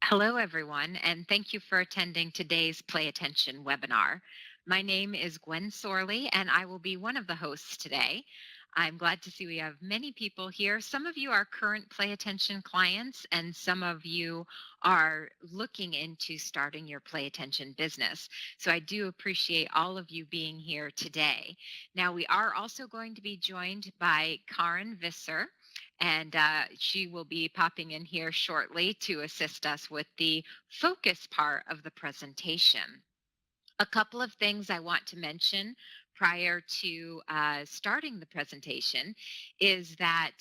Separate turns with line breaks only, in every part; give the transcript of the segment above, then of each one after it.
Hello, everyone, and thank you for attending today's Play Attention webinar. My name is Gwen Sorley, and I will be one of the hosts today. I'm glad to see we have many people here. Some of you are current Play Attention clients, and some of you are looking into starting your Play Attention business. So I do appreciate all of you being here today. Now, we are also going to be joined by Karin Visser, and she will be popping in here shortly to assist us with the focus part of the presentation. A couple of things I want to mention prior to starting the presentation is that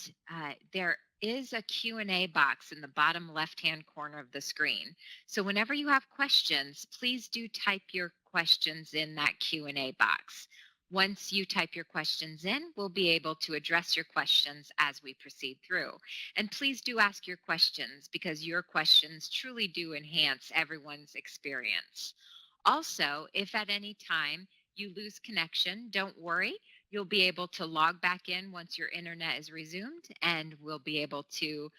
there is a Q&A box in the bottom left-hand corner of the screen. So whenever you have questions, please do type your questions in that Q&A box. Once you type your questions in, we'll be able to address your questions as we proceed through. And please do ask your questions because your questions truly do enhance everyone's experience. Also, if at any time you lose connection, don't worry. You'll be able to log back in once your internet is resumed, and we'll be able to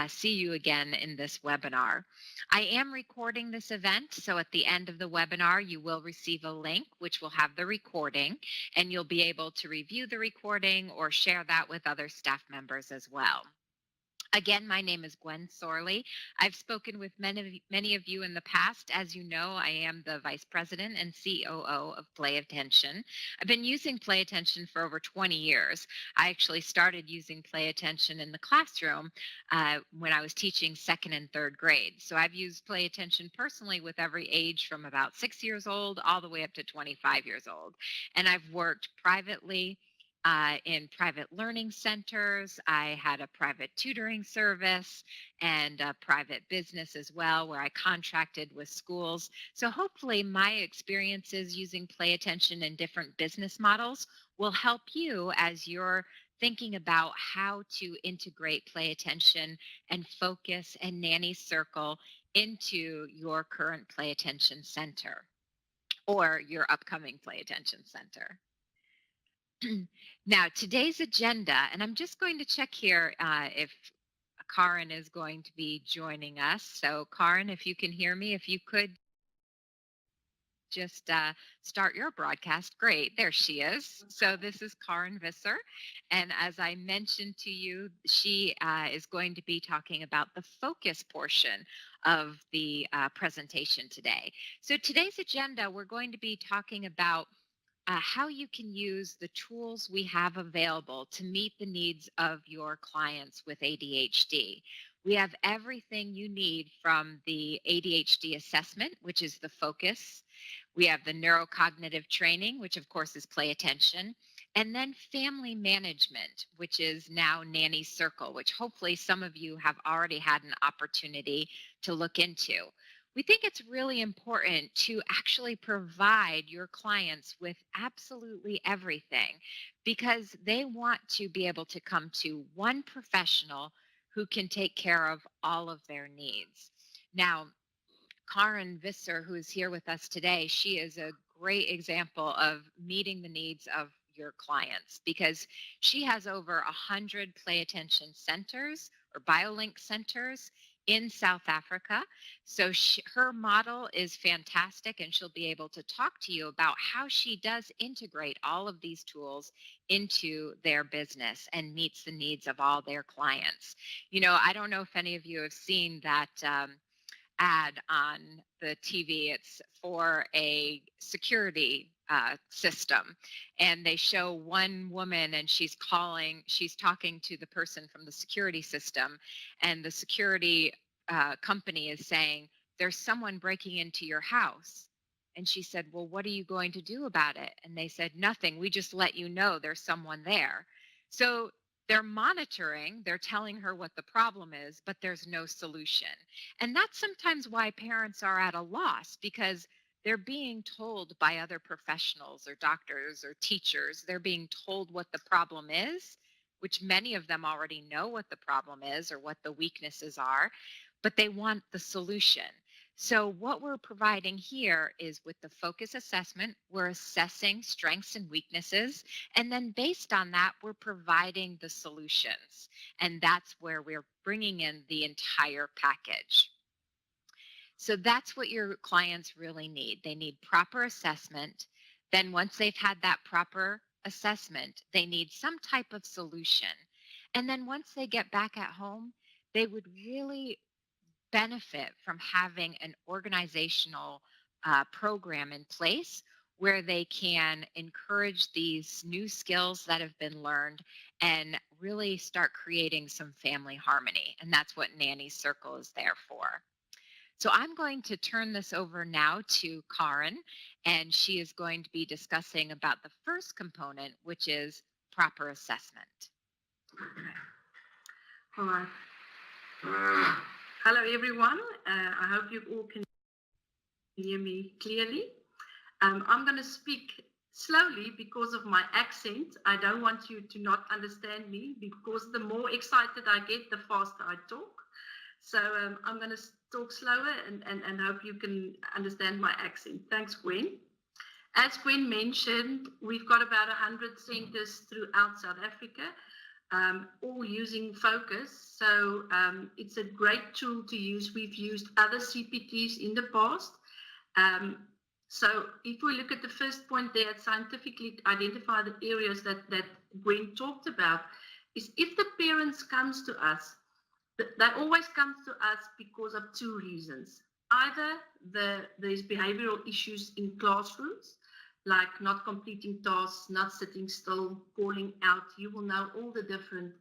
see you again in this webinar. I am recording this event, so at the end of the webinar, you will receive a link which will have the recording, and you'll be able to review the recording or share that with other staff members as well. Again, my name is Gwen Sorley. I've spoken with many of you in the past. As you know, I am the Vice President and COO of Play Attention. I've been using Play Attention for over 20 years. I actually started using Play Attention in the classroom when I was teaching second and third grade. So I've used Play Attention personally with every age from about 6 years old all the way up to 25 years old. And I've worked privately in private learning centers. I had a private tutoring service and a private business as well, where I contracted with schools. So hopefully, my experiences using Play Attention in different business models will help you as you're thinking about how to integrate Play Attention and focus and Nanny Circle into your current Play Attention center or your upcoming Play Attention center. Now, today's agenda, and I'm just going to check here if Karin is going to be joining us. So, Karin, if you can hear me, if you could just start your broadcast. Great, there she is. So this is Karin Visser, and as I mentioned to you, she is going to be talking about the focus portion of the presentation today. So today's agenda, we're going to be talking about how you can use the tools we have available to meet the needs of your clients with ADHD. We have everything you need from the ADHD assessment, which is the focus. We have the neurocognitive training, which of course is Play Attention. And then family management, which is now Nanny Circle, which hopefully some of you have already had an opportunity to look into. We think it's really important to actually provide your clients with absolutely everything because they want to be able to come to one professional who can take care of all of their needs. Now, Karin Visser, who is here with us today, she is a great example of meeting the needs of your clients because she has over 100 Play Attention centers or BioLink centers in South Africa. So her model is fantastic, and she'll be able to talk to you about how she does integrate all of these tools into their business and meets the needs of all their clients. You know, I don't know if any of you have seen that ad on the TV. It's for a security system. And they show one woman and she's talking to the person from the security system. And the security company is saying, there's someone breaking into your house. And she said, well, what are you going to do about it? And they said, nothing. We just let you know there's someone there. So they're monitoring, they're telling her what the problem is, but there's no solution. And that's sometimes why parents are at a loss because they're being told by other professionals or doctors or teachers, they're being told what the problem is, which many of them already know what the problem is or what the weaknesses are, but they want the solution. So, what we're providing here is with the focus assessment, we're assessing strengths and weaknesses. And then, based on that, we're providing the solutions. And that's where we're bringing in the entire package. So that's what your clients really need. They need proper assessment. Then, once they've had that proper assessment, they need some type of solution. And then, once they get back at home, they would really benefit from having an organizational program in place where they can encourage these new skills that have been learned and really start creating some family harmony. And that's what Nanny's Circle is there for. So I'm going to turn this over now to Karen, and she is going to be discussing about the first component, which is proper assessment.
All right. Hello, everyone. I hope you all can hear me clearly. I'm going to speak slowly because of my accent. I don't want you to not understand me, because the more excited I get, the faster I talk. So I'm going to talk slower and hope you can understand my accent. Thanks, Gwen. As Gwen mentioned, we've got about 100 centers throughout South Africa, all using Focus. So it's a great tool to use. We've used other CPTs in the past. So if we look at the first point there, scientifically identify the areas that Gwen talked about, is if the parents comes to us, that always comes to us because of two reasons. Either there's behavioral issues in classrooms, like not completing tasks, not sitting still, calling out. You will know all the different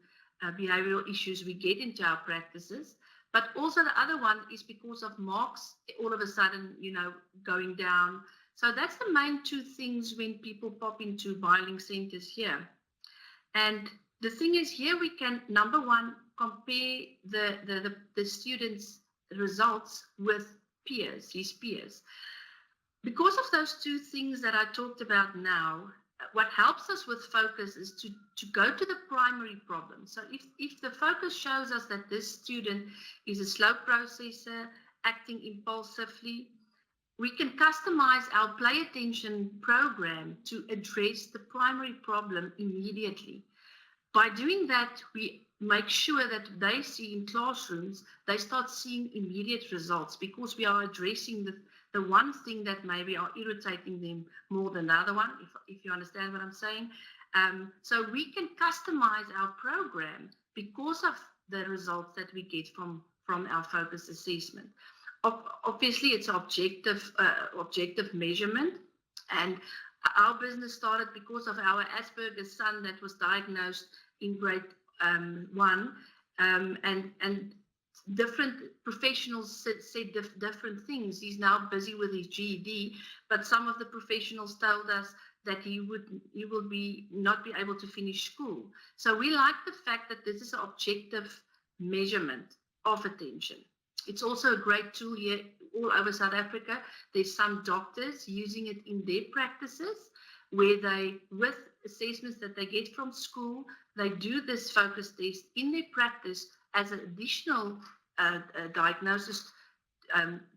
behavioral issues we get into our practices. But also the other one is because of marks all of a sudden, going down. So that's the main two things when people pop into Biling centers here. And the thing is, here we can, number one, compare the students' results with his peers. Because of those two things that I talked about now, what helps us with Focus is to go to the primary problem. So if the Focus shows us that this student is a slow processor, acting impulsively, we can customize our play attention program to address the primary problem immediately. By doing that, we make sure that they see in classrooms, they start seeing immediate results, because we are addressing the one thing that maybe are irritating them more than the other one, if you understand what I'm saying. So we can customize our program because of the results that we get from our Focus assessment. Obviously, it's objective measurement, and our business started because of our Asperger's son that was diagnosed in grade 1, and different professionals said different things. He's now busy with his GED, but some of the professionals told us that he will not be able to finish school. So we like the fact that this is an objective measurement of attention. It's also a great tool here all over South Africa. There's some doctors using it in their practices, where they, with assessments that they get from school, they do this Focus test in their practice as an additional diagnosis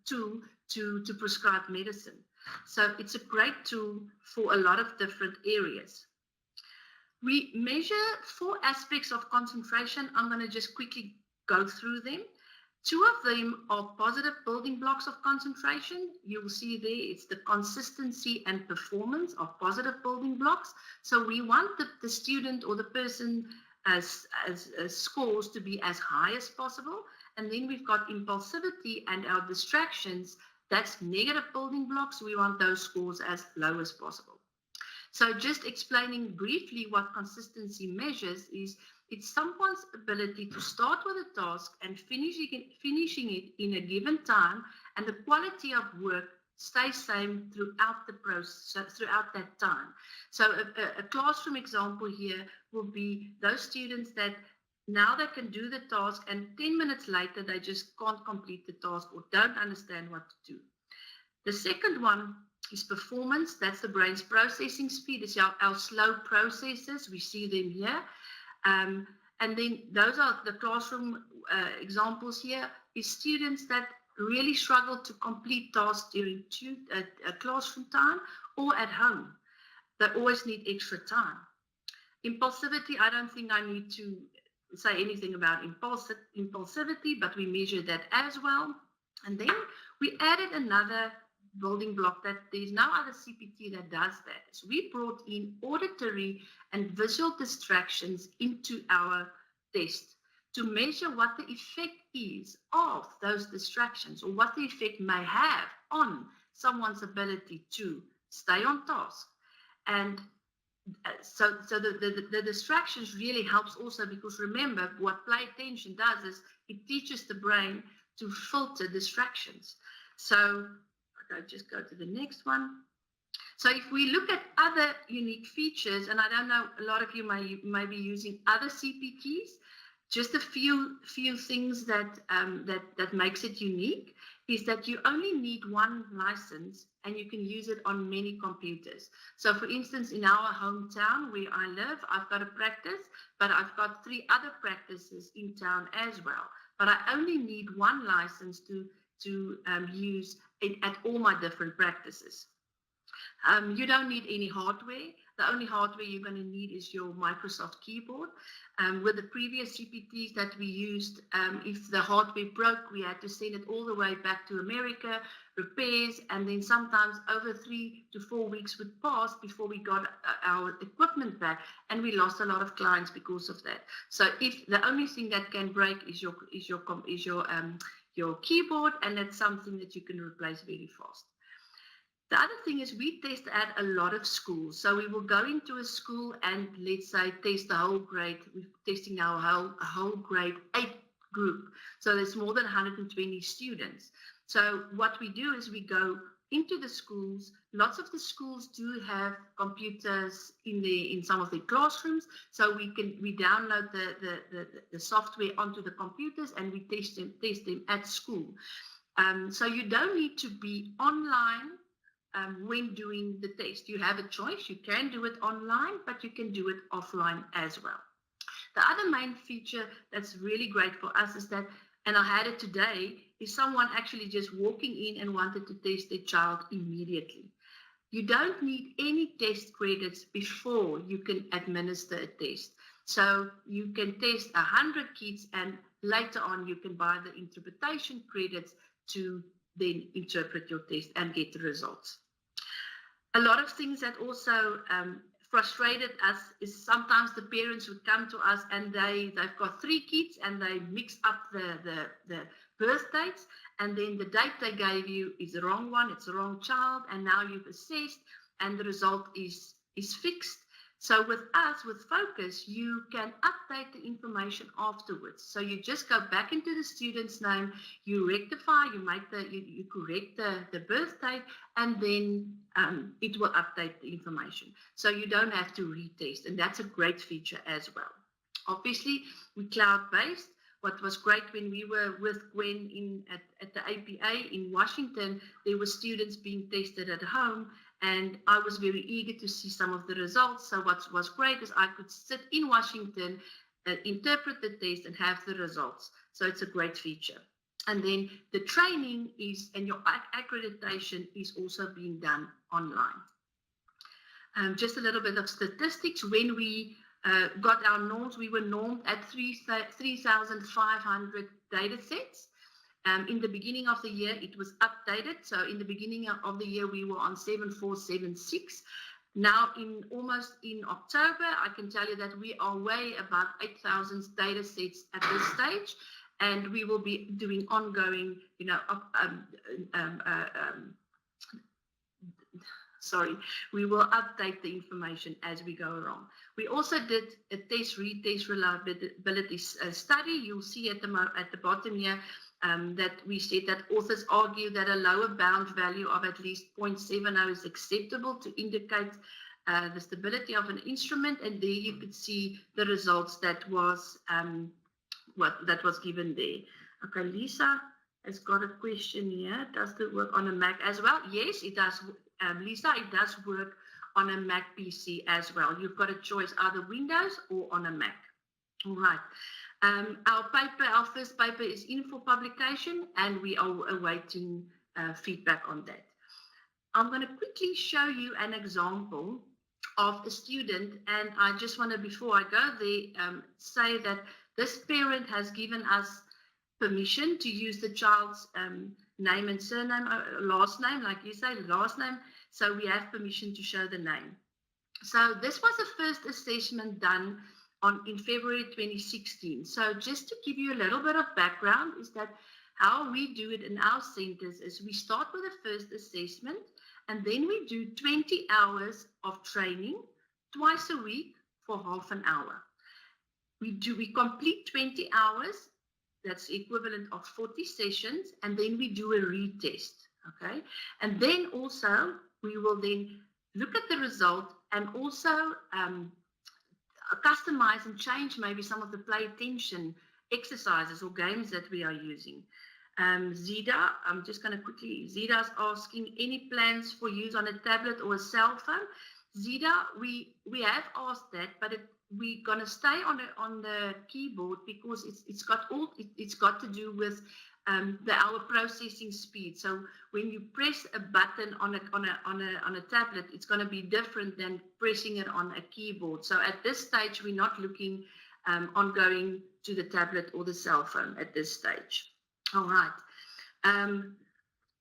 tool to prescribe medicine. So it's a great tool for a lot of different areas. We measure 4 aspects of concentration. I'm going to just quickly go through them. 2 of them are positive building blocks of concentration. You will see there it's the consistency and performance of positive building blocks. So we want the student or the person as scores to be as high as possible. And then we've got impulsivity and our distractions. That's negative building blocks. We want those scores as low as possible. So just explaining briefly what consistency measures is, it's someone's ability to start with a task and finishing it in a given time, and the quality of work stays same throughout the process, throughout that time. So a classroom example here will be those students that now they can do the task, and 10 minutes later they just can't complete the task or don't understand what to do. The second one is performance. That's the brain's processing speed. It's our slow processors. We see them here. And then those are the classroom examples here, is students that really struggle to complete tasks during classroom time or at home. They always need extra time. Impulsivity, I don't think I need to say anything about impulsivity, but we measure that as well. And then We added another building block that there's no other CPT that does that. So we brought in auditory and visual distractions into our test to measure what the effect is of those distractions, or what the effect may have on someone's ability to stay on task. And so the distractions really helps also, because remember, what play attention does is it teaches the brain to filter distractions. So I'll just go to the next one. So if we look at other unique features, and I don't know, a lot of you may be using other CPTs, just a few things that makes it unique is that you only need one license and you can use it on many computers. So for instance, in our hometown where I live, I've got a practice, but I've got 3 other practices in town as well. But I only need one license to use it at all my different practices. You don't need any hardware. The only hardware you're going to need is your Microsoft keyboard. With the previous CPTs that we used, if the hardware broke, we had to send it all the way back to America, repairs, and then sometimes over 3 to 4 weeks would pass before we got our equipment back, and we lost a lot of clients because of that. So if the only thing that can break is your keyboard, and that's something that you can replace very fast. The other thing is we test at a lot of schools. So we will go into a school and let's say test the whole grade. We're testing now a whole grade 8 group. So there's more than 120 students. So what we do is we go into the schools. Lots of the schools do have computers in some of their classrooms. So we download the software onto the computers and we test them at school. So you don't need to be online when doing the test. You have a choice. You can do it online, but you can do it offline as well. The other main feature that's really great for us is that, and I had it today, is someone actually just walking in and wanted to test their child immediately. You don't need any test credits before you can administer a test. So you can test 100 kids and later on you can buy the interpretation credits to then interpret your test and get the results. A lot of things that also frustrated us is sometimes the parents would come to us and they've got 3 kids and they mix up the birth dates, and then the date they gave you is the wrong one, it's the wrong child, and now you've assessed and the result is fixed. So with us, with Focus, you can update the information afterwards. So you just go back into the student's name, you rectify, you correct the birth date, and then it will update the information. So you don't have to retest, and that's a great feature as well. Obviously, we're cloud-based. What was great when we were with Gwen at the APA in Washington, there were students being tested at home, and I was very eager to see some of the results. So what was great is I could sit in Washington, interpret the test, and have the results. So it's a great feature. And then the training and your accreditation is also being done online. Just a little bit of statistics. When we got our norms, we were normed at 3,500 data sets. In the beginning of the year, it was updated. So in the beginning of the year, we were on 7,476. Now, almost in October, I can tell you that we are way above 8,000 data sets at this stage, and we will be doing ongoing, we will update the information as we go along. We also did a retest reliability study. You'll see at the bottom here that we said that authors argue that a lower bound value of at least 0.70 is acceptable to indicate the stability of an instrument, and there you could see the results that was given there. Okay, Lisa has got a question here. Does it work on a Mac as well? Yes, it does. Lisa, it does work on a Mac PC as well. You've got a choice, either Windows or on a Mac. All right. Our first paper is in for publication, and we are awaiting feedback on that. I'm going to quickly show you an example of a student, and I just want to, before I go there, say that this parent has given us permission to use the child's name and surname, last name, like you say, last name. So we have permission to show the name. So this was the first assessment done in February 2016. So just to give you a little bit of background is that how we do it in our centers is we start with the first assessment, and then we do 20 hours of training twice a week for half an hour. We complete 20 hours, that's equivalent of 40 sessions, and then we do a retest, okay? And then also we will then look at the result and also customize and change maybe some of the play attention exercises or games that we are using. Zida, I'm just going to quickly, Zida's asking, any plans for use on a tablet or a cell phone? Zida, we have asked that, but we're going to stay on the keyboard because it's got to do with our processing speed. So when you press a button on a tablet, it's going to be different than pressing it on a keyboard. So at this stage, we're not looking on going to the tablet or the cell phone at this stage. All right.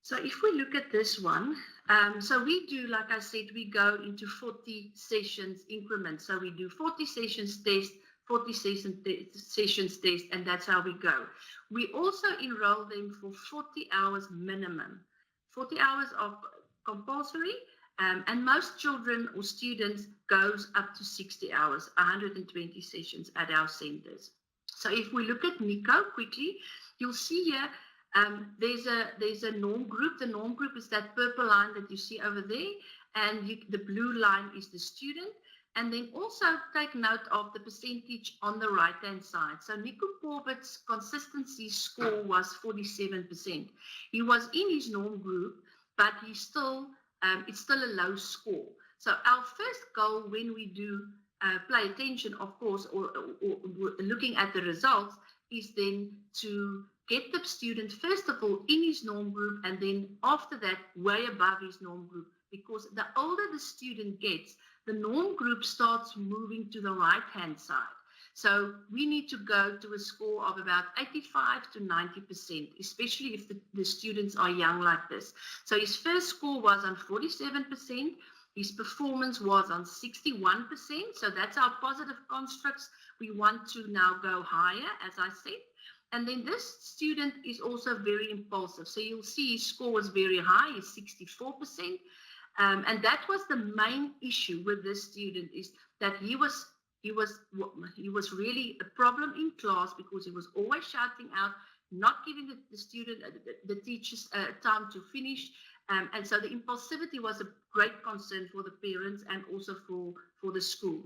So if we look at this one, so we do, like I said, we go into 40 sessions increments. So we do 40 sessions test, 40 sessions test, and that's how we go. We also enroll them for 40 hours minimum, 40 hours of compulsory, and most children or students goes up to 60 hours, 120 sessions at our centers. So if we look at Nico quickly, you'll see here, there's a norm group. The norm group is that purple line that you see over there, and the blue line is the student. And then also take note of the percentage on the right-hand side. So Nico Corbett's consistency score was 47%. He was in his norm group, but it's still a low score. So our first goal when we do play attention, of course, or looking at the results, is then to get the student, first of all, in his norm group, and then after that, way above his norm group. Because the older the student gets, the norm group starts moving to the right-hand side. So we need to go to a score of about 85 to 90%, especially if the students are young like this. So his first score was on 47%. His performance was on 61%. So that's our positive constructs. We want to now go higher, as I said. And then this student is also very impulsive. So you'll see his score was very high, is 64%. And that was the main issue with this student, is that he was really a problem in class because he was always shouting out, not giving the student, the teachers time to finish. And so the impulsivity was a great concern for the parents and also for the school.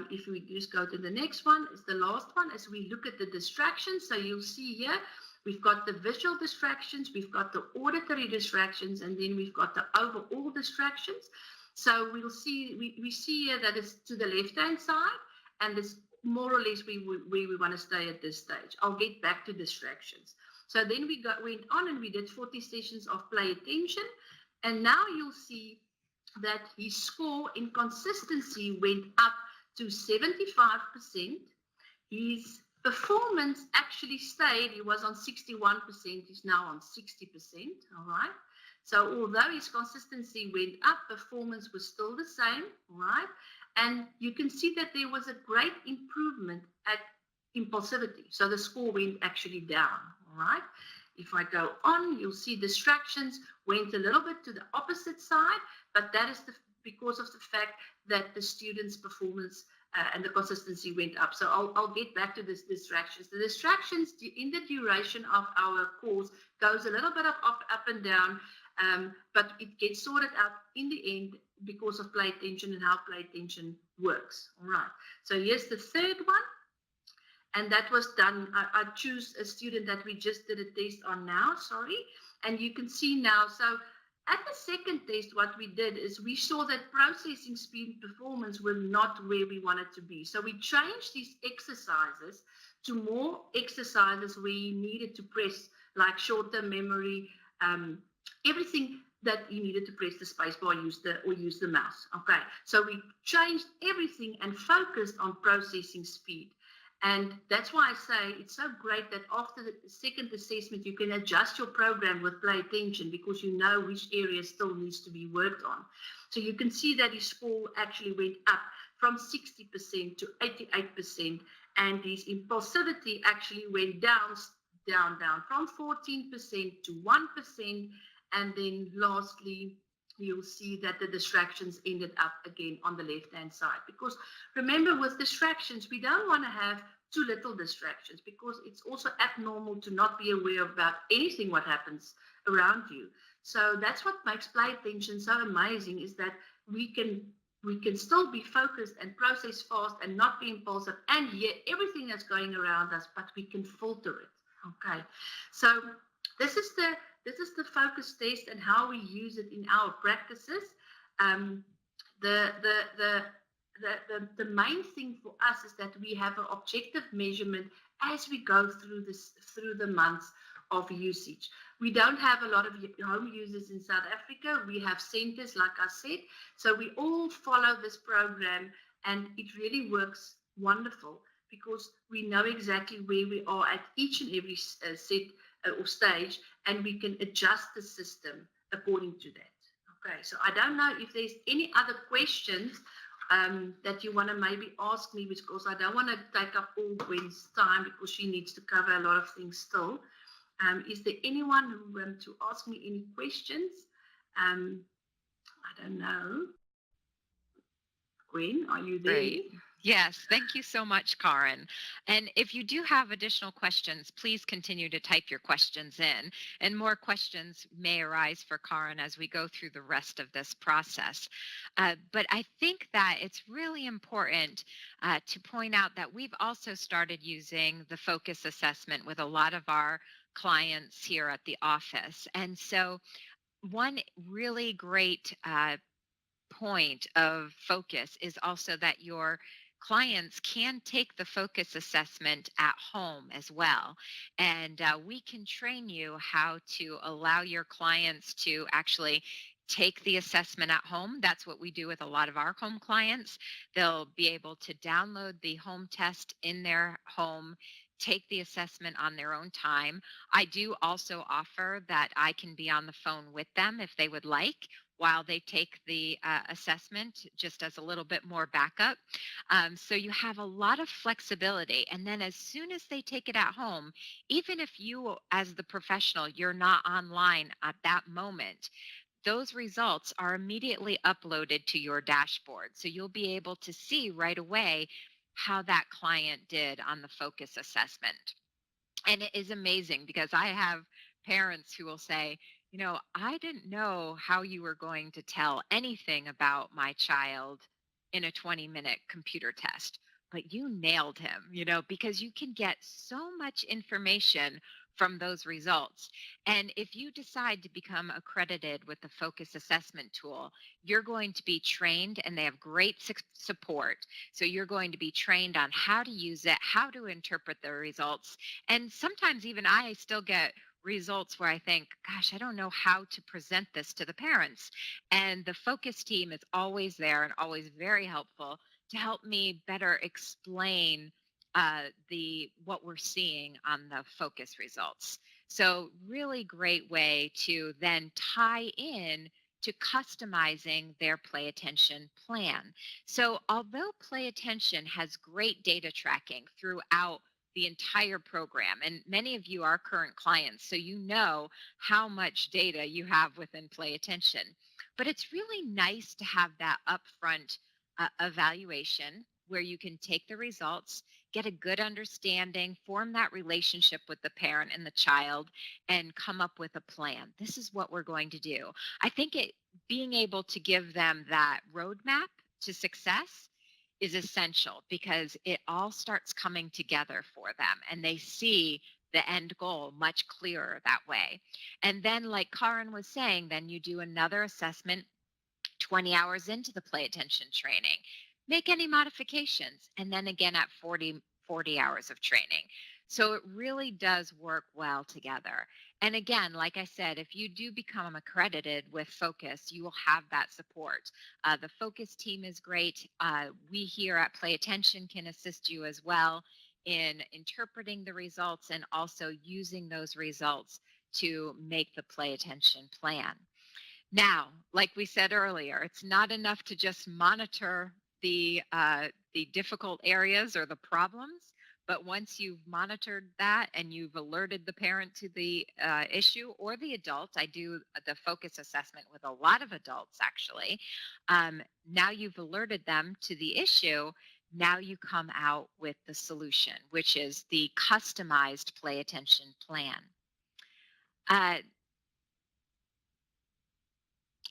If we just go to the next one, it's the last one, as we look at the distractions. So you'll see here, we've got the visual distractions, we've got the auditory distractions, and then we've got the overall distractions. So we'll see, we see here that it's to the left-hand side, and it's more or less where we want to stay at this stage. I'll get back to distractions. So then we went on and we did 40 sessions of play attention, and now you'll see that his score in consistency went up to 75%. His performance actually stayed. He was on 61%. He's now on 60%. All right. So although his consistency went up, performance was still the same. All right. And you can see that there was a great improvement at impulsivity. So the score went actually down. All right. If I go on, you'll see distractions went a little bit to the opposite side, but that is because of the fact that the student's performance and the consistency went up. So I'll get back to this distractions. The distractions in the duration of our course goes a little bit up and down, but it gets sorted out in the end because of play attention and how play attention works. All right. So here's the third one. And that was done. I choose a student that we just did a test on now, sorry. And you can see now, so at the second test, what we did is we saw that processing speed and performance were not where we wanted to be. So we changed these exercises to more exercises where you needed to press, like short-term memory, everything that you needed to press the space bar or use the mouse. Okay, so we changed everything and focused on processing speed. And that's why I say it's so great that after the second assessment, you can adjust your program with play attention because you know which area still needs to be worked on. So you can see that his score actually went up from 60% to 88%, and his impulsivity actually went down from 14% to 1%. And then lastly, you'll see that the distractions ended up again on the left-hand side. Because remember, with distractions, we don't want to have too little distractions because it's also abnormal to not be aware about anything what happens around you. So that's what makes play attention so amazing, is that we can still be focused and process fast and not be impulsive and hear everything that's going around us, but we can filter it. Okay, so this is the focus test and how we use it in our practices. Um, the, the, the, the main thing for us is that we have an objective measurement as we go through the months of usage. We don't have a lot of home users in South Africa. We have centers, like I said. So we all follow this program, and it really works wonderful because we know exactly where we are at each and every set or stage, and we can adjust the system according to that. Okay, so I don't know if there's any other questions that you want to maybe ask me, because I don't want to take up all Gwen's time because she needs to cover a lot of things still. Is there anyone who wants to ask me any questions? I don't know. Gwen, are you there?
Great. Yes, thank you so much, Karen. And if you do have additional questions, please continue to type your questions in. And more questions may arise for Karen as we go through the rest of this process. But I think that it's really important to point out that we've also started using the focus assessment with a lot of our clients here at the office. And so one really great point of focus is also that your clients can take the focus assessment at home as well. And we can train you how to allow your clients to actually take the assessment at home. That's what we do with a lot of our home clients. They'll be able to download the home test in their home, take the assessment on their own time. I do also offer that I can be on the phone with them if they would like while they take the assessment, just as a little bit more backup. So you have a lot of flexibility. And then as soon as they take it at home, even if you, as the professional, you're not online at that moment, those results are immediately uploaded to your dashboard. So you'll be able to see right away how that client did on the focus assessment. And it is amazing because I have parents who will say, I didn't know how you were going to tell anything about my child in a 20-minute computer test, but you nailed him, because you can get so much information from those results. And if you decide to become accredited with the focus assessment tool, you're going to be trained, and they have great support. So you're going to be trained on how to use it, how to interpret the results. And sometimes even I still get results where I think, gosh, I don't know how to present this to the parents. And the focus team is always there and always very helpful to help me better explain what we're seeing on the focus results. So really great way to then tie in to customizing their play attention plan. So although play attention has great data tracking throughout the entire program, and many of you are current clients, so you know how much data you have within play attention, but it's really nice to have that upfront evaluation where you can take the results, get a good understanding, form that relationship with the parent and the child, and come up with a plan. This is what we're going to do. I think being able to give them that roadmap to success is essential because it all starts coming together for them and they see the end goal much clearer that way. And then, like Karen was saying, then you do another assessment 20 hours into the play attention training, make any modifications, and then again at 40 hours of training. So it really does work well together. And again, like I said, if you do become accredited with Focus, you will have that support. The Focus team is great. We here at Play Attention can assist you as well in interpreting the results and also using those results to make the play attention plan. Now, like we said earlier, it's not enough to just monitor the difficult areas or the problems. But once you've monitored that and you've alerted the parent to the issue or the adult, I do the focus assessment with a lot of adults actually. Now you've alerted them to the issue. Now you come out with the solution, which is the customized play attention plan. Uh,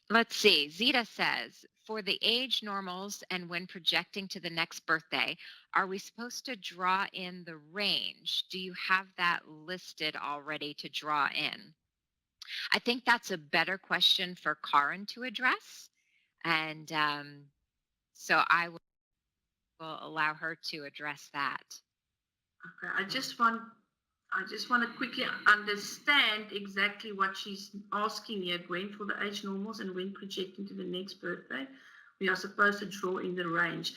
Let's see. Zita says, for the age normals and when projecting to the next birthday, are we supposed to draw in the range? Do you have that listed already to draw in? I think that's a better question for Karin to address. And so I will allow her to address that.
Okay, I just want to quickly understand exactly what she's asking here, Gwen, for the age normals and when projecting to the next birthday. We are supposed to draw in the range.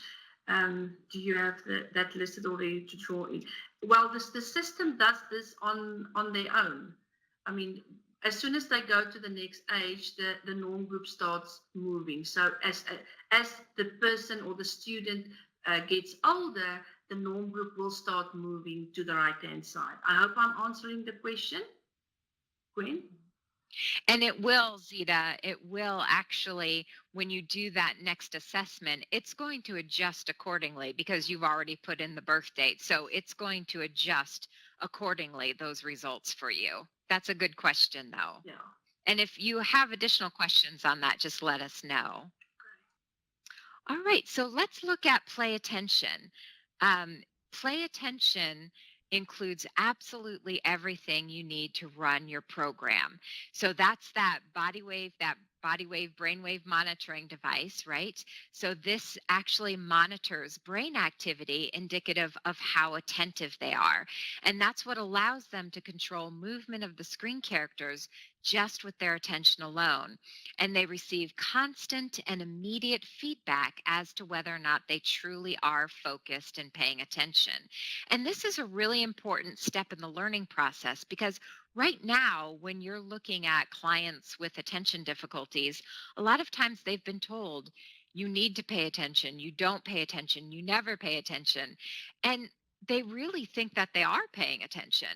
Do you have that listed already to draw in? Well, the system does this on their own. I mean, as soon as they go to the next age, the norm group starts moving. So as the person or the student gets older, the norm group will start moving to the right-hand side. I hope I'm answering the question, Gwen.
And it will, Zita, it will actually, when you do that next assessment, it's going to adjust accordingly because you've already put in the birth date. So it's going to adjust accordingly, those results for you. That's a good question, though.
Yeah.
And if you have additional questions on that, just let us know. All right, so let's look at play attention. Play attention includes absolutely everything you need to run your program. So that's that body wave brainwave monitoring device, right? So this actually monitors brain activity indicative of how attentive they are. And that's what allows them to control movement of the screen characters just with their attention alone. And they receive constant and immediate feedback as to whether or not they truly are focused and paying attention. And this is a really important step in the learning process because right now, when you're looking at clients with attention difficulties, a lot of times they've been told, you need to pay attention, you don't pay attention, you never pay attention. And they really think that they are paying attention.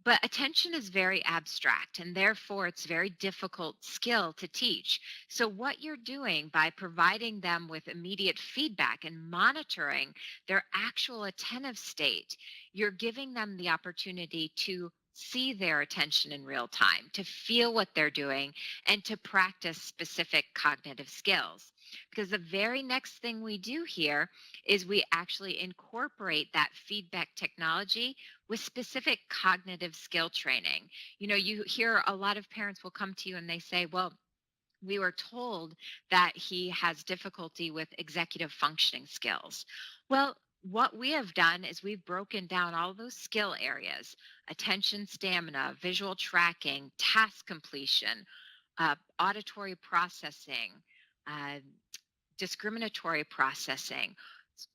But attention is very abstract and therefore it's very difficult skill to teach. So what you're doing by providing them with immediate feedback and monitoring their actual attentive state, you're giving them the opportunity to see their attention in real time, to feel what they're doing, and to practice specific cognitive skills. Because the very next thing we do here is we actually incorporate that feedback technology with specific cognitive skill training. You know, you hear a lot of parents will come to you and they say, well, we were told that he has difficulty with executive functioning skills. Well, what we have done is we've broken down all those skill areas: attention, stamina, visual tracking, task completion, auditory processing, uh, discriminatory processing,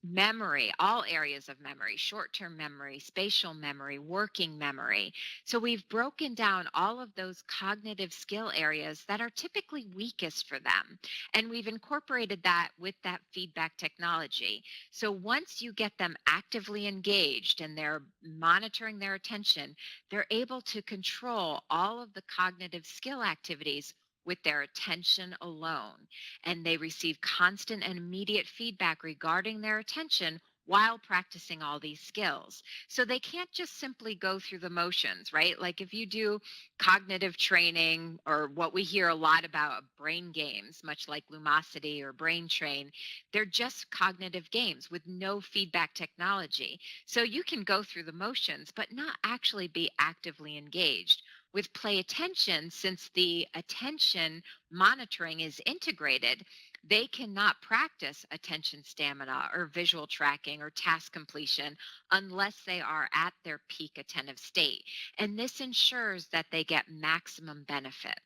memory, all areas of memory, short-term memory, spatial memory, working memory. So we've broken down all of those cognitive skill areas that are typically weakest for them. And we've incorporated that with that feedback technology. So once you get them actively engaged and they're monitoring their attention, they're able to control all of the cognitive skill activities with their attention alone. And they receive constant and immediate feedback regarding their attention while practicing all these skills. So they can't just simply go through the motions, right? Like if you do cognitive training, or what we hear a lot about, brain games, much like Lumosity or Brain Train, they're just cognitive games with no feedback technology. So you can go through the motions, but not actually be actively engaged. With play attention, since the attention monitoring is integrated, they cannot practice attention stamina or visual tracking or task completion unless they are at their peak attentive state. And this ensures that they get maximum benefit.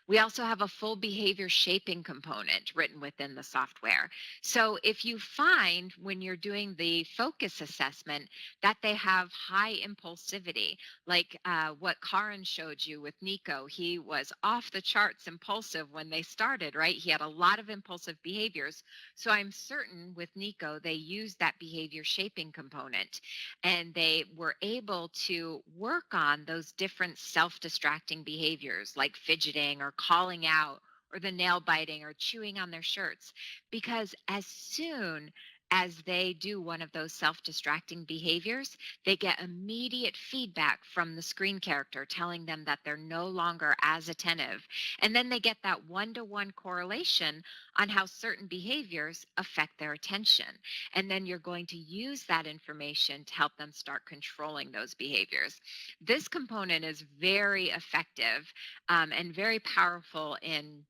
We also have a full behavior shaping component written within the software. So if you find when you're doing the focus assessment that they have high impulsivity, like what Karin showed you with Nico, he was off the charts impulsive when they started, right? He had a lot of impulsive behaviors. So I'm certain with Nico, they used that behavior shaping component and they were able to work on those different self distracting behaviors like fidgeting or calling out or the nail biting or chewing on their shirts. Because as soon as they do one of those self distracting behaviors, they get immediate feedback from the screen character telling them that they're no longer as attentive. And then they get that one to one correlation on how certain behaviors affect their attention. And then you're going to use that information to help them start controlling those behaviors. This component is very effective and very powerful in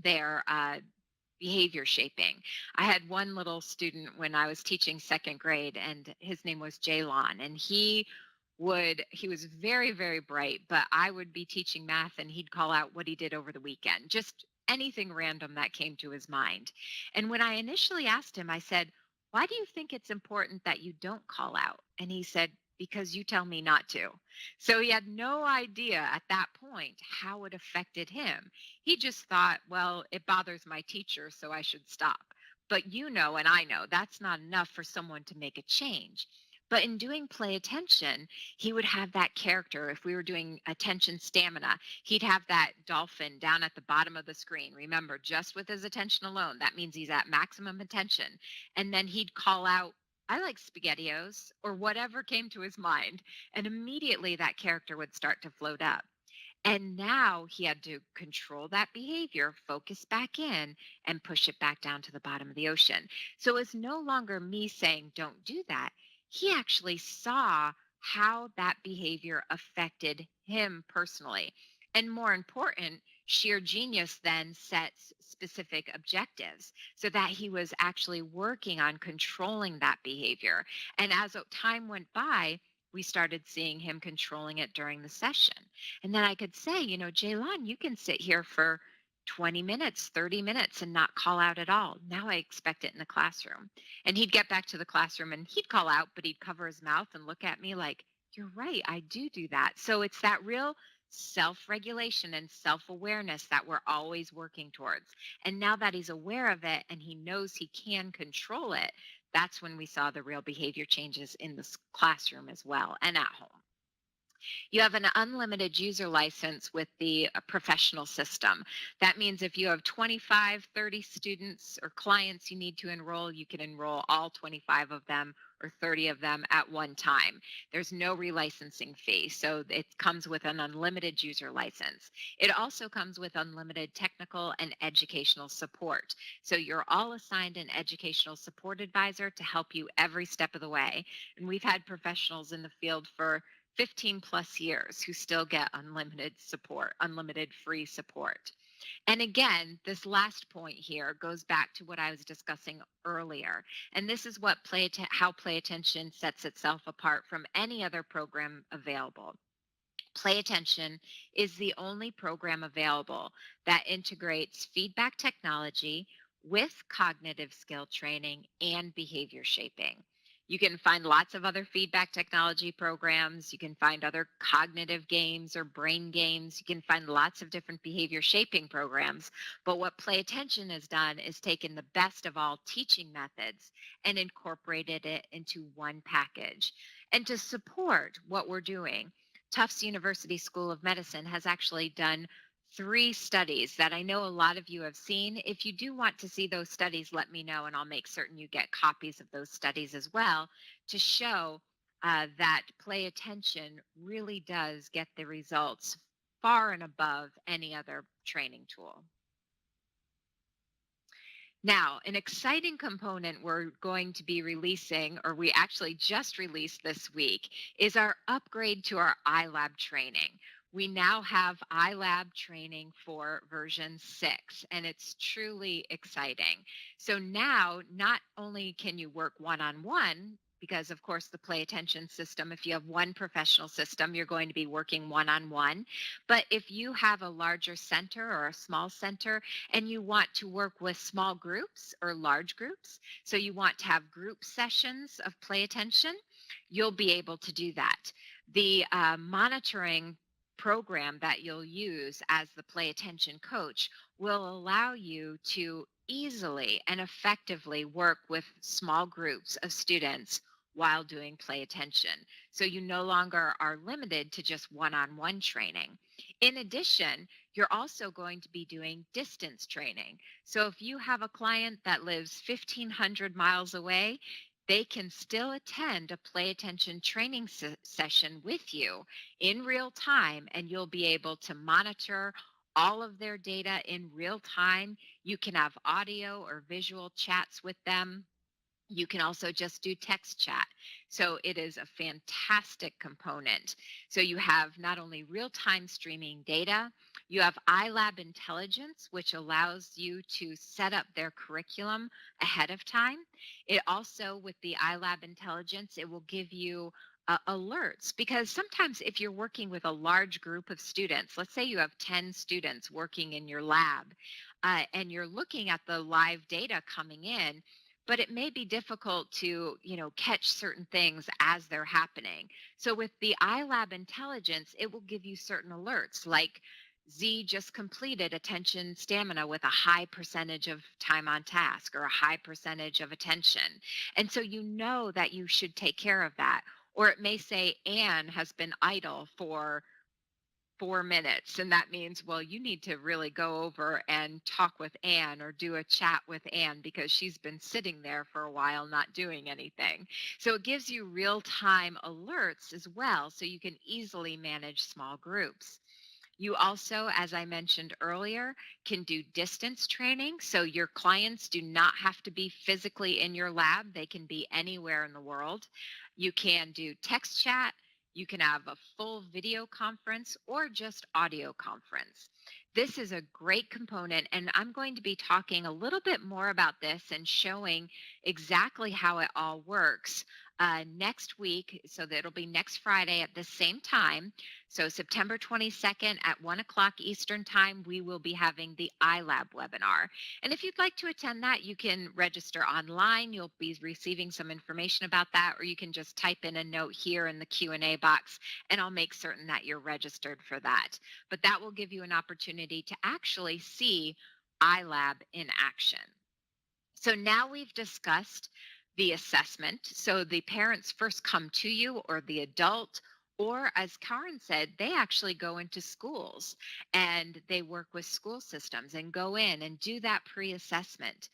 their behavior shaping. I had one little student when I was teaching second grade, and his name was Jaylon, and he was very, very bright, but I would be teaching math and he'd call out what he did over the weekend, just anything random that came to his mind. And when I initially asked him, I said, "Why do you think it's important that you don't call out?" And he said, "Because you tell me not to." So he had no idea at that point how it affected him. He just thought, well, it bothers my teacher, so I should stop. But you know, and I know that's not enough for someone to make a change. But in doing play attention, he would have that character. If we were doing attention stamina, he'd have that dolphin down at the bottom of the screen. Remember, just with his attention alone, that means he's at maximum attention. And then he'd call out, "I like SpaghettiOs," or whatever came to his mind. And immediately that character would start to float up. And now he had to control that behavior, focus back in, and push it back down to the bottom of the ocean. So it's no longer me saying, "Don't do that." He actually saw how that behavior affected him personally. And more important, sheer genius then sets specific objectives so that he was actually working on controlling that behavior. And as time went by, we started seeing him controlling it during the session. And then I could say, "Jaylon, you can sit here for 20 minutes, 30 minutes and not call out at all. Now I expect it in the classroom." And he'd get back to the classroom and he'd call out, but he'd cover his mouth and look at me like, "You're right, I do that." So it's that real self regulation and self awareness that we're always working towards. And now that he's aware of it and he knows he can control it, that's when we saw the real behavior changes in the classroom as well and at home. You have an unlimited user license with the professional system. That means if you have 25, 30 students or clients you need to enroll, you can enroll all 25 of them or 30 of them at one time. There's no relicensing fee. So it comes with an unlimited user license. It also comes with unlimited technical and educational support. So you're all assigned an educational support advisor to help you every step of the way. And we've had professionals in the field for 15 plus years who still get unlimited support, unlimited free support. And again, this last point here goes back to what I was discussing earlier. And this is what how play attention sets itself apart from any other program available. Play attention is the only program available that integrates feedback technology with cognitive skill training and behavior shaping. You can find lots of other feedback technology programs. You can find other cognitive games or brain games. You can find lots of different behavior shaping programs. But what Play Attention has done is taken the best of all teaching methods and incorporated it into one package. And to support what we're doing, Tufts University School of Medicine has actually done 3 studies that I know a lot of you have seen. If you do want to see those studies, let me know and I'll make certain you get copies of those studies as well to show that play attention really does get the results far and above any other training tool. Now, an exciting component we're going to be releasing, or we actually just released this week, is our upgrade to our iLab training. We now have iLab training for version 6, and it's truly exciting. So now, not only can you work one-on-one because of course the play attention system, if you have one professional system, you're going to be working one on one. But if you have a larger center or a small center and you want to work with small groups or large groups, so you want to have group sessions of play attention, you'll be able to do that. The monitoring program that you'll use as the play attention coach will allow you to easily and effectively work with small groups of students while doing play attention. So you no longer are limited to just one on one training. In addition, you're also going to be doing distance training. So if you have a client that lives 1,500 miles away, they can still attend a play attention training session with you in real time, and you'll be able to monitor all of their data in real time. You can have audio or visual chats with them. You can also just do text chat. So it is a fantastic component. So you have not only real time streaming data, you have iLab Intelligence, which allows you to set up their curriculum ahead of time. It also, with the iLab Intelligence, it will give you alerts, because sometimes if you're working with a large group of students, let's say you have 10 students working in your lab, and you're looking at the live data coming in, but it may be difficult to, catch certain things as they're happening. So with the iLab Intelligence, it will give you certain alerts like Z just completed attention stamina with a high percentage of time on task or a high percentage of attention. And so you know that you should take care of that. Or it may say Anne has been idle for 4 minutes. And that means, well, you need to really go over and talk with Anne or do a chat with Anne because she's been sitting there for a while not doing anything. So it gives you real time alerts as well, so you can easily manage small groups. You also, as I mentioned earlier, can do distance training. So your clients do not have to be physically in your lab, they can be anywhere in the world. You can do text chat, you can have a full video conference or just audio conference. This is a great component, and I'm going to be talking a little bit more about this and showing exactly how it all works next week. So that it'll be next Friday at the same time. So September 22nd at 1 o'clock Eastern Time, we will be having the iLab webinar. And if you'd like to attend that, you can register online. You'll be receiving some information about that, or you can just type in a note here in the Q&A box, and I'll make certain that you're registered for that. But that will give you an opportunity to actually see iLab in action. So now we've discussed the assessment. So the parents first come to you, or the adult, or as Karen said, they actually go into schools and they work with school systems and go in and do that pre assessment.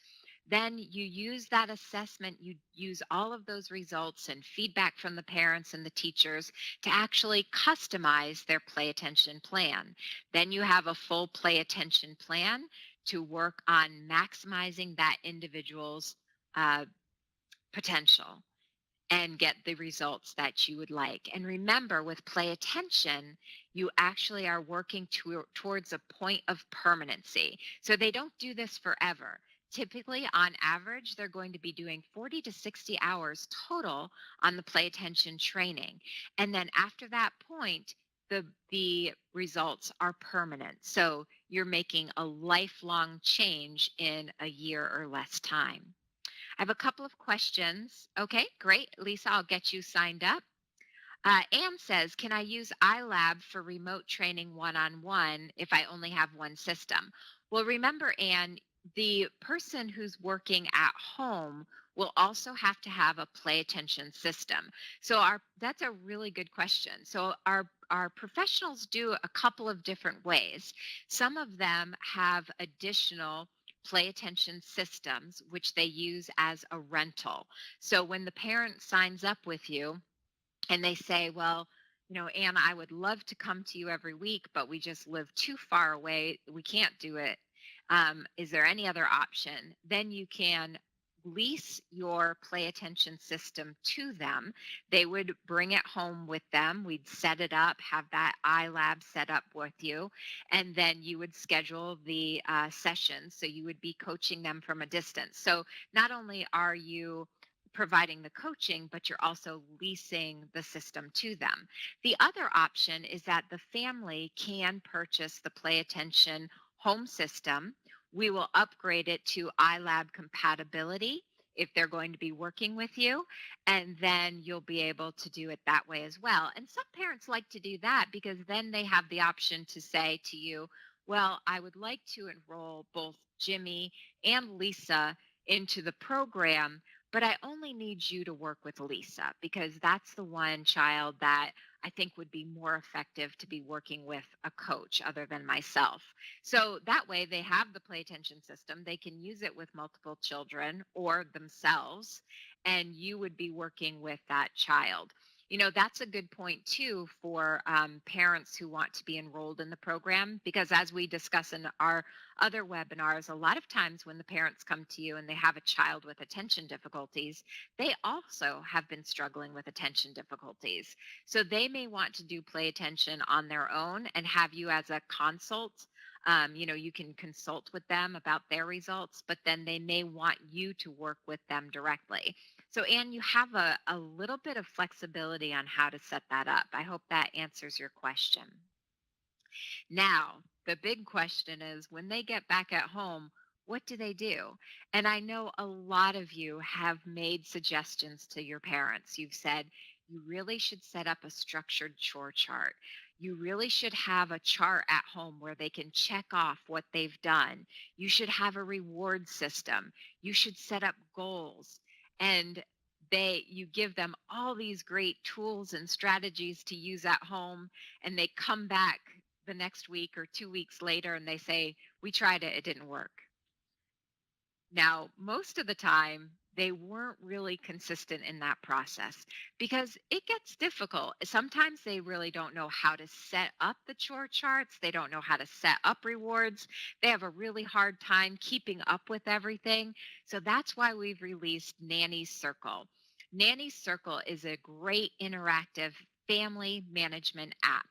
Then you use that assessment, you use all of those results and feedback from the parents and the teachers to actually customize their play attention plan. Then you have a full play attention plan to work on maximizing that individual's uh, potential and get the results that you would like. And remember, with play attention, you actually are working towards a point of permanency. So they don't do this forever. Typically, on average, they're going to be doing 40 to 60 hours total on the play attention training. And then after that point, the results are permanent. So you're making a lifelong change in a year or less time. I have a couple of questions. Okay, great. Lisa, I'll get you signed up. Anne says, can I use iLab for remote training one-on-one if I only have one system? Well, remember, Anne, the person who's working at home will also have to have a play attention system. So that's a really good question. So our professionals do a couple of different ways. Some of them have additional play attention systems, which they use as a rental. So when the parent signs up with you and they say, well, Anna, I would love to come to you every week, but we just live too far away. We can't do it. Is there any other option? Then you can lease your play attention system to them. They would bring it home with them. We'd set it up, have that iLab set up with you, and then you would schedule the sessions. So you would be coaching them from a distance. So not only are you providing the coaching, but you're also leasing the system to them. The other option is that the family can purchase the Play Attention home system. We will upgrade it to iLab compatibility if they're going to be working with you, and then you'll be able to do it that way as well. And some parents like to do that because then they have the option to say to you, well, I would like to enroll both Jimmy and Lisa into the program, but I only need you to work with Lisa because that's the one child that I think would be more effective to be working with a coach other than myself. So that way they have the play attention system. They can use it with multiple children or themselves, and you would be working with that child. That's a good point too for parents who want to be enrolled in the program, because as we discuss in our other webinars, a lot of times when the parents come to you and they have a child with attention difficulties, they also have been struggling with attention difficulties. So they may want to do play attention on their own and have you as a consult. You can consult with them about their results, but then they may want you to work with them directly. So, Anne, you have a little bit of flexibility on how to set that up. I hope that answers your question. Now, the big question is when they get back at home, what do they do? And I know a lot of you have made suggestions to your parents. You've said you really should set up a structured chore chart. You really should have a chart at home where they can check off what they've done. You should have a reward system. You should set up goals. And you give them all these great tools and strategies to use at home, and they come back the next week or 2 weeks later and they say, we tried it, it didn't work. Now, most of the time, they weren't really consistent in that process because it gets difficult. Sometimes they really don't know how to set up the chore charts. They don't know how to set up rewards. They have a really hard time keeping up with everything. So that's why we've released Nanny's Circle. Nanny's Circle is a great interactive family management app,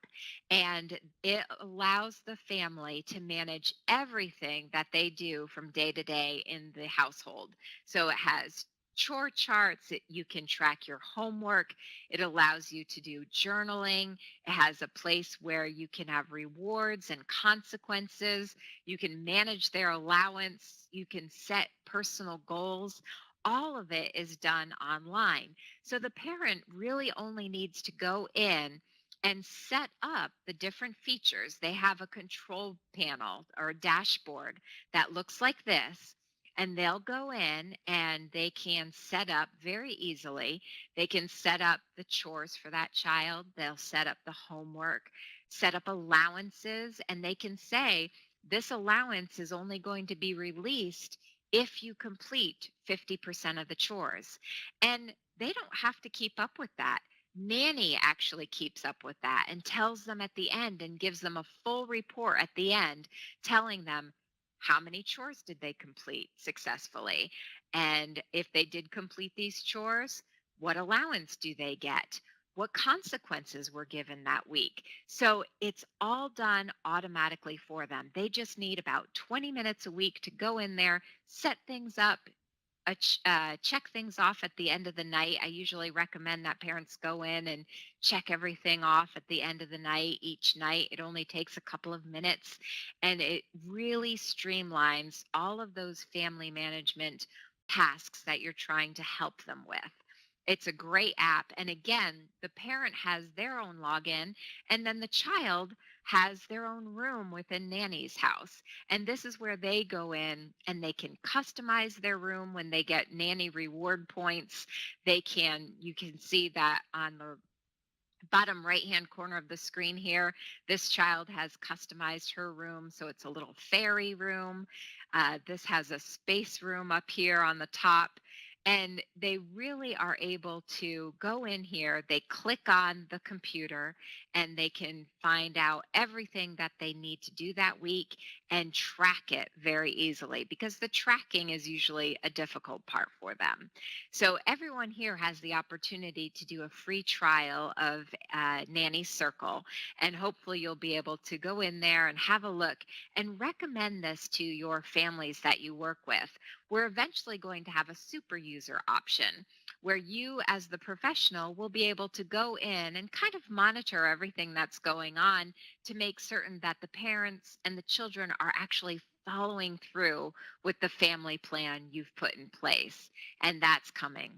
and it allows the family to manage everything that they do from day to day in the household. So it has chore charts, you can track your homework, it allows you to do journaling, it has a place where you can have rewards and consequences, you can manage their allowance, you can set personal goals. All of it is done online. So the parent really only needs to go in and set up the different features. They have a control panel or a dashboard that looks like this. And they'll go in and they can set up very easily. They can set up the chores for that child. They'll set up the homework, set up allowances, and they can say, this allowance is only going to be released if you complete 50% of the chores. And they don't have to keep up with that. Nanny actually keeps up with that and tells them at the end and gives them a full report at the end telling them how many chores did they complete successfully, and if they did complete these chores, what allowance do they get, what consequences were given that week. So it's all done automatically for them. They just need about 20 minutes a week to go in there, set things up, check things off at the end of the night. I usually recommend that parents go in and check everything off at the end of the night each night. It only takes a couple of minutes, and it really streamlines all of those family management tasks that you're trying to help them with. It's a great app. And again, the parent has their own login, and then the child has their own room within Nanny's house. And this is where they go in and they can customize their room when they get Nanny reward points. You can see that on the bottom right hand corner of the screen here, this child has customized her room. So it's a little fairy room. This has a space room up here on the top. And they really are able to go in here. They click on the computer and they can find out everything that they need to do that week and track it very easily, because the tracking is usually a difficult part for them. So everyone here has the opportunity to do a free trial of Nanny Circle, and hopefully you'll be able to go in there and have a look and recommend this to your families that you work with. We're eventually going to have a super user option where you, as the professional, will be able to go in and kind of monitor everything that's going on to make certain that the parents and the children are actually following through with the family plan you've put in place. And that's coming.